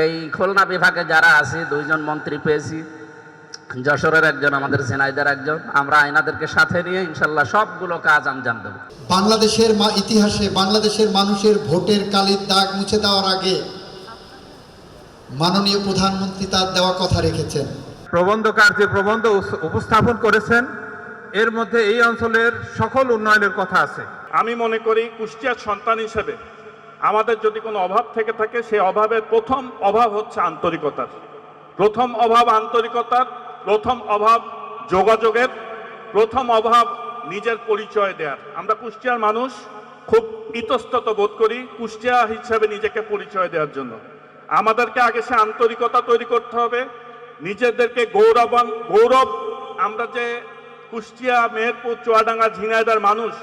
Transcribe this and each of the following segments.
এই খুলনা বিভাগে যারা আছি, 2 জন মন্ত্রী পেয়েছি, যশোরের একজন, আমাদের ঝিনাইদের একজন। আমরা আইনাদেরকে সাথে নিয়ে ইনশাল্লাহ সবগুলো কাজ আঞ্জাম দেব। বাংলাদেশের ইতিহাসে বাংলাদেশের মানুষের ভোটের কালির দাগ মুছে দেওয়ার আগে মাননীয় প্রধানমন্ত্রী তার দেওয়া কথা রেখেছেন। প্রবন্ধকার যে প্রবন্ধ উপস্থাপন করেছেন, এর মধ্যে এই অঞ্চলের সকল উন্নয়নের কথা আছে। আমি মনে করি কুষ্টিয়ার সন্তান হিসেবে আমাদের যদি কোনো অভাব থেকে থাকে, সেই অভাবের প্রথম অভাব হচ্ছে আন্তরিকতার। প্রথম অভাব আন্তরিকতার, প্রথম অভাব যোগাযোগের, প্রথম অভাব নিজের পরিচয় দেওয়ার। আমরা কুষ্টিয়ার মানুষ খুব ইতস্তত বোধ করি কুষ্টিয়া হিসাবে নিজেকে পরিচয় দেওয়ার জন্য। আমাদেরকে আগে সে আন্তরিকতা তৈরি করতে হবে, নিজেদেরকে গৌরব। আমরা যে কুষ্টিয়া, মেহেরপুর, চুয়াডাঙ্গা, ঝিনাইদার মানুষ,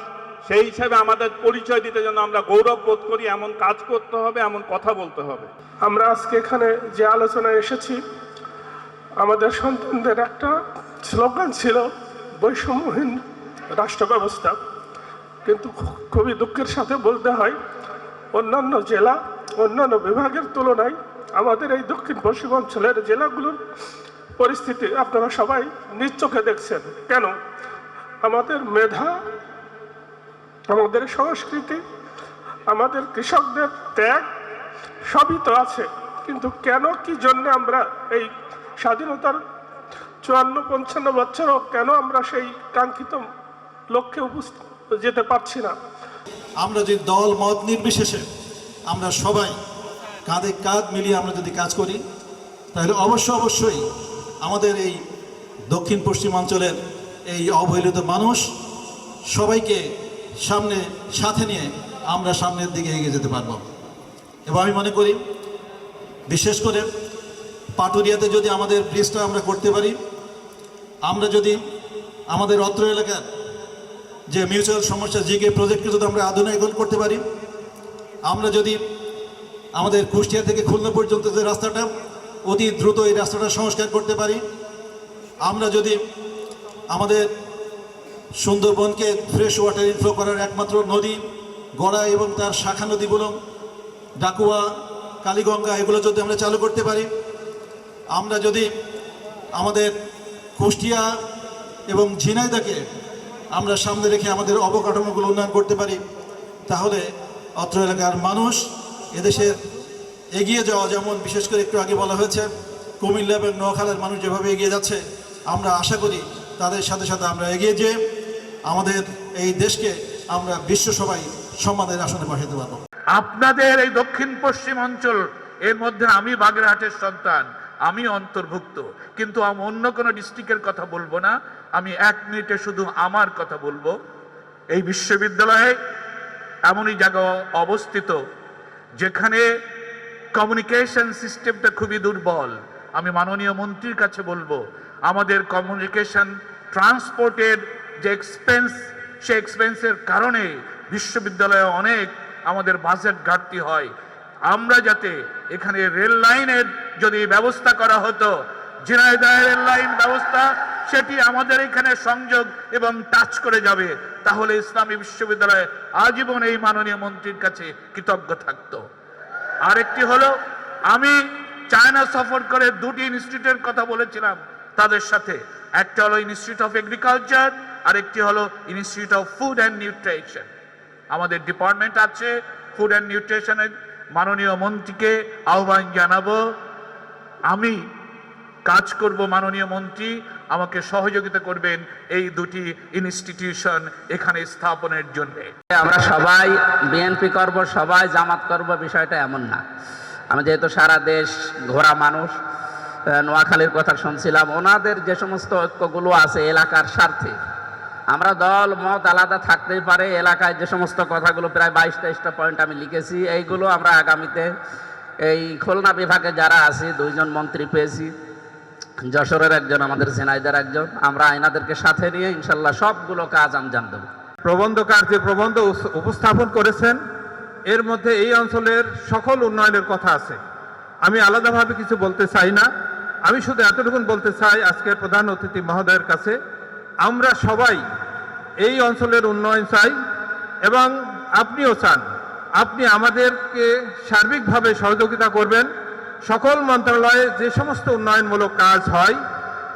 সেই হিসাবে আমাদের পরিচয় দিতে যেন আমরা গৌরব বোধ করি, এমন কাজ করতে হবে, এমন কথা বলতে হবে। আমরা আজকে এখানে যে আলোচনায় এসেছি, আমাদের সন্তানদের একটা স্লোগান ছিল বৈষম্যহীন রাষ্ট্র ব্যবস্থা। কিন্তু খুবই দুঃখের সাথে বলতে হয়, অন্যান্য জেলা, অন্যান্য বিভাগের তুলনায় আমাদের এই দক্ষিণ পশ্চিমাঞ্চলের জেলাগুলোর পরিস্থিতি আপনারা সবাই নিজ চোখে দেখছেন। কেন? আমাদের মেধা, আমাদের সংস্কৃতি, আমাদের কৃষকদের ত্যাগ সবই তো আছে, কিন্তু কেন কি জন্য আমরা এই স্বাধীনতার 54-55 বছরও কেন আমরা সেই কাঙ্ক্ষিত লক্ষ্যে যেতে পারছি না? আমরা যে দল মত নির্বিশেষে আমরা সবাই কাঁধে কাঁধ মিলিয়ে আমরা যদি কাজ করি, তাহলে অবশ্যই আমাদের এই দক্ষিণ পশ্চিমাঞ্চলের এই অবহেলিত মানুষ সবাইকে সাথে নিয়ে আমরা সামনের দিকে এগিয়ে যেতে পারব। এবং আমি মনে করি বিশেষ করে পাটুরিয়াতে যদি আমাদের ব্রিজটা আমরা করতে পারি, আমরা যদি আমাদের অত্র এলাকার যে মিউচুয়াল সমস্যা জিকে প্রজেক্টকে যদি আমরা আধুনিকরণ করতে পারি, আমরা যদি আমাদের কুষ্টিয়া থেকে খুলনা পর্যন্ত যে রাস্তাটা অতি দ্রুত এই রাস্তাটা সংস্কার করতে পারি, আমরা যদি আমাদের সুন্দরবনকে ফ্রেশ ওয়াটার ইনফ্লো করার একমাত্র নদী গড়া এবং তার শাখা নদীগুলো ডাকুয়া, কালীগঙ্গা, এগুলো যদি আমরা চালু করতে পারি, আমরা যদি আমাদের কুষ্টিয়া এবং ঝিনাইদাকে আমরা সামনে রেখে আমাদের অবকাঠামোগুলো উন্নয়ন করতে পারি, তাহলে অত্র এলাকার মানুষ এদেশের এগিয়ে যাওয়া, যেমন বিশেষ করে একটু আগে বলা হয়েছে কুমিল্লা এবং নোয়াখালীর মানুষ যেভাবে এগিয়ে যাচ্ছে, আমরা আশা করি তাদের সাথে সাথে আমরা এগিয়ে যেয়ে আমাদের এই দেশকে আমরা বিশ্বসভায় সম্মানের আসনে বসাতে পারবো। আপনাদের এই দক্ষিণ পশ্চিম অঞ্চল, এর মধ্যে আমি বাগেরহাটের সন্তান, আমি অন্তর্ভুক্ত, কিন্তু আমি অন্য কোনো ডিস্ট্রিক্টের কথা বলবো না। আমি 1 মিনিটে শুধু আমার কথা বলবো। এই বিশ্ববিদ্যালয়ে এমনই জায়গা অবস্থিত যেখানে কমিউনিকেশন সিস্টেমটা খুবই দুর্বল। আমি মাননীয় মন্ত্রীর কাছে বলবো, আমাদের কমিউনিকেশন ট্রান্সপোর্টের যে এক্সপেন্স, সে এক্সপেন্সের কারণে বিশ্ববিদ্যালয়ে অনেক আমাদের বাজেট ঘাটতি হয়। আমরা যাতে এখানে রেল লাইনের যদি ব্যবস্থা করা হতো, ঝিনাইদহ রেল লাইন ব্যবস্থা, সেটি আমাদের এখানে সংযোগ এবং টাচ করে যাবে, তাহলে ইসলামী বিশ্ববিদ্যালয় আজীবন এই মাননীয় মন্ত্রীর কাছে কৃতজ্ঞ থাকতো। আরেকটি হলো, আমি চায়না সফর করে 2টি ইনস্টিটিউটের কথা বলেছিলাম তাদের সাথে। একটা হলো ইনস্টিটিউট অফ এগ্রিকালচার, আরেকটি হলো institute of food and nutrition. আমাদের ডিপার্টমেন্ট আছে ফুড অ্যান্ড নিউট্রিশনের। মাননীয় মন্ত্রীকে আহ্বান জানাবো, আমি কাজ করব, মাননীয় মন্ত্রী আমাকে সহযোগিতা করবেন এই 2টি ইনস্টিটিউশন এখানে স্থাপনের জন্য। আমরা সবাই বিএনপি করব, সবাই জামাত করব, বিষয়টা এমন না। আমি যেহেতু সারা দেশ ঘোরা মানুষ, নোয়াখালীর কথা শুনছিলাম, ওনাদের যে সমস্ত ঐক্যগুলো আছে এলাকার স্বার্থে, আমরা দল মত আলাদা থাকতেই পারে, এলাকায় যে সমস্ত কথাগুলো প্রায় 22-23টা পয়েন্ট আমি লিখেছি, এইগুলো আমরা আগামীতে এই খুলনা বিভাগে যারা আছি, 2 জন মন্ত্রী পেয়েছি, যশোরের একজন, আমাদের ঝিনাইদের একজন। আমরা আইনাদেরকে সাথে নিয়ে ইনশাল্লাহ সবগুলো কাজ আঞ্জাম দেব। প্রবন্ধকার যে প্রবন্ধ উপস্থাপন করেছেন, এর মধ্যে এই অঞ্চলের সকল উন্নয়নের কথা আছে। আমি আলাদাভাবে কিছু বলতে চাই না, আমি শুধু এতটুকুন বলতে চাই আজকের প্রধান অতিথি মহোদয়ের কাছে, আমরা সবাই এই অঞ্চলের উন্নয়ন চাই এবং আপনিও চান। আপনি আমাদেরকে সার্বিকভাবে সহযোগিতা করবেন সকল মন্ত্রণালয়ে যে সমস্ত উন্নয়নমূলক কাজ হয়,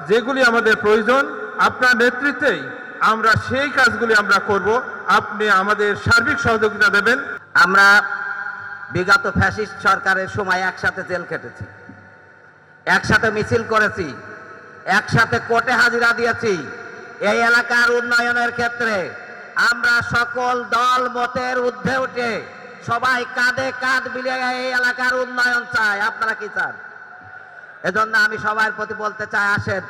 যেগুলি আমাদের প্রয়োজন, আপনার নেতৃত্বেই আমরা সেই কাজগুলি আমরা করব। আপনি আমাদের সার্বিক সহযোগিতা দেবেন। আমরা বিগত ফ্যাসিস্ট সরকারের সময় একসাথে জেল খেটেছি, একসাথে মিছিল করেছি, একসাথে কোর্টে হাজিরা দিয়েছি। এই এলাকার উন্নয়নের ক্ষেত্রে আমরা সকল দল মতের ঊর্ধ্বে উঠে সবাই কাঁধে কাঁধ মিলিয়ে এই এলাকার উন্নয়ন চাই। আপনারা কি চান? এজন্য আমি সবার প্রতি বলতে চাই, আসেন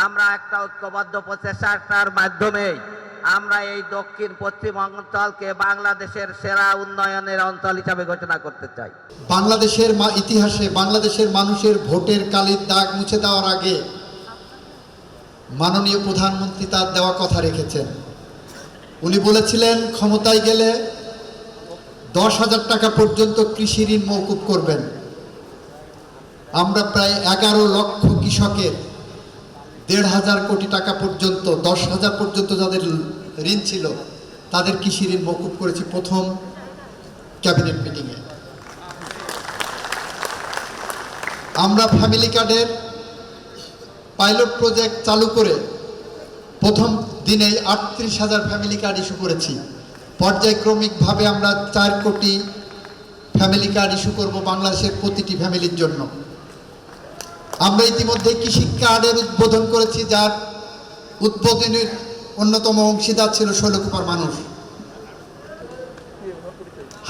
আমরা একটা ঐক্যবদ্ধ প্রচেষ্টার মাধ্যমে আমরা এই দক্ষিণ পশ্চিম অঞ্চলকে বাংলাদেশের সেরা উন্নয়নের অঞ্চল হিসাবে ঘোষণা করতে চাই। বাংলাদেশের ইতিহাসে বাংলাদেশের মানুষের ভোটের কালির দাগ মুছে দেওয়ার আগে মাননীয় প্রধানমন্ত্রী তার দেওয়া কথা রেখেছেন। উনি বলেছিলেন ক্ষমতায় গেলে 10,000 টাকা পর্যন্ত কৃষি ঋণ মওকুফ করবেন। আমরা প্রায় 11 লক্ষ কৃষকের 1,500 কোটি টাকা পর্যন্ত, 10,000 পর্যন্ত যাদের ঋণ ছিল তাদের কৃষি ঋণ মওকুফ করেছি প্রথম ক্যাবিনেট মিটিংয়ে। আমরা ফ্যামিলি কার্ডের পাইলট প্রজেক্ট চালু করে প্রথম দিনেই 38,000 ফ্যামিলি কার্ড ইস্যু করেছি। পর্যায়ক্রমিকভাবে আমরা 4 কোটি ফ্যামিলি কার্ড ইস্যু করব বাংলাদেশের প্রতিটি ফ্যামিলির জন্য। আমরা ইতিমধ্যে কৃষি কার্ডের উদ্বোধন করেছি, যার উদ্বোধনের অন্যতম অংশীদার ছিল 16 কোটি মানুষ।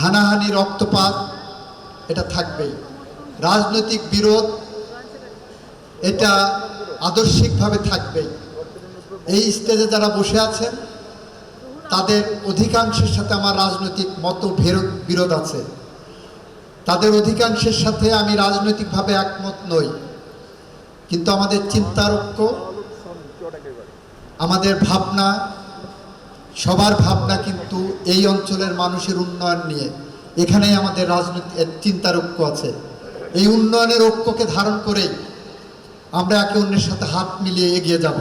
হানাহানি, রক্তপাত এটা থাকবেই। রাজনৈতিক বিরোধ এটা আদর্শিকভাবে থাকবেই। এই স্টেজে যারা বসে আছেন তাদের অধিকাংশের সাথে আমার রাজনৈতিক বিরোধ আছে, তাদের অধিকাংশের সাথে আমি রাজনৈতিকভাবে একমত নই, কিন্তু আমাদের চিন্তার ঐক্য, আমাদের ভাবনা, সবার ভাবনা কিন্তু এই অঞ্চলের মানুষের উন্নয়ন নিয়ে। এখানেই আমাদের রাজনৈতিক চিন্তার ঐক্য আছে। এই উন্নয়নের ঐক্যকে ধারণ করেই আমরা একে অন্যের সাথে হাত মিলিয়ে এগিয়ে যাব।